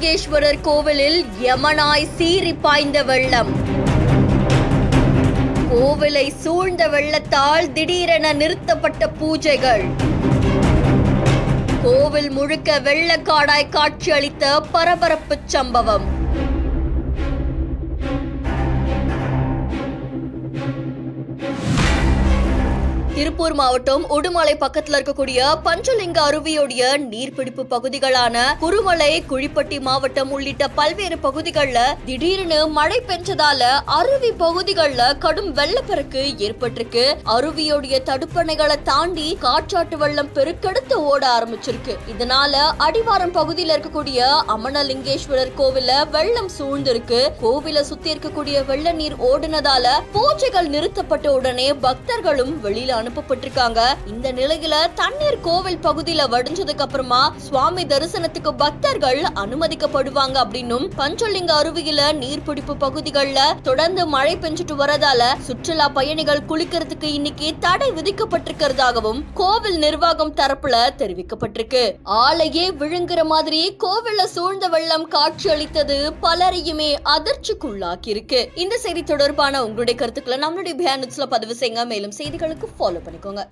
அமனலிங்கேஸ்வரர் கோவிலில் யமனாய் சீறி பாய்ந்த வெள்ளம். கோவிலை சூழ்ந்த வெள்ளத்தால் திடீரென நிறுத்தப்பட்ட பூஜைகள். கோவில் முழுக்க வெள்ளக்காடாய் காட்சியளித்த பரபரப்பு சம்பவம். திருப்பூர் மாவட்டம் உடுமலை பக்கத்துல இருக்கக்கூடிய பஞ்சலிங்க அருவியோடைய நீர்பிடிப்பு பகுதிகளான குருமலை, குழிப்பட்டி மாவட்டம் உள்ளிட்ட பல்வேறு பகுதிகள்ல திடீர்னு மழை பெஞ்சதால அருவி பகுதிகள்ல கடும் வெள்ளப்பெருக்கு ஏற்பட்டிருக்கு. அருவியோடைய தடுப்பணைகளை தாண்டி காற்றாட்டு வெள்ளம் பெருக்கெடுத்து ஓட ஆரம்பிச்சிருக்கு. இதனால அடிவாரம் பகுதியில இருக்கக்கூடிய அமனலிங்கேஸ்வரர் கோவில வெள்ளம் சூழ்ந்திருக்கு. கோவில சுத்தி இருக்கக்கூடிய வெள்ள நீர் ஓடுனதால பூஜைகள் நிறுத்தப்பட்ட உடனே பக்தர்களும் வெளியில அனுப்பப்பட்டிருக்காங்க. இந்த நிலையில தண்ணீர் கோவில் பகுதியில வடிஞ்சதுக்கு அப்புறமா சுவாமி தரிசனத்துக்கு பக்தர்கள் அனுமதிக்கப்படுவாங்க அப்படின்னும், பஞ்சலிங்க அருவியில நீர்பிடிப்பு பகுதிகள்ல தொடர்ந்து மழை பெஞ்சிட்டு வரதால சுற்றுலா பயணிகள் குளிக்கிறதுக்கு இன்னைக்கு தடை விதிக்கப்பட்டிருக்கிறதாகவும் கோவில் நிர்வாகம் தரப்புல தெரிவிக்கப்பட்டிருக்கு. ஆலையே விழுங்குற மாதிரி கோவில்ல சூழ்ந்த வெள்ளம் காட்சி அளித்தது பலரையுமே அதிர்ச்சிக்குள்ளாக்கி இருக்கு. இந்த செய்தி தொடர்பான உங்களுடைய கருத்துக்களை நம்மளுடைய பிஹைண்ட் நியூஸ்ல பதிவு செய்யுங்க. மேலும் செய்திகளுக்கு ஃபாலோ பண்ணிக்கோங்க.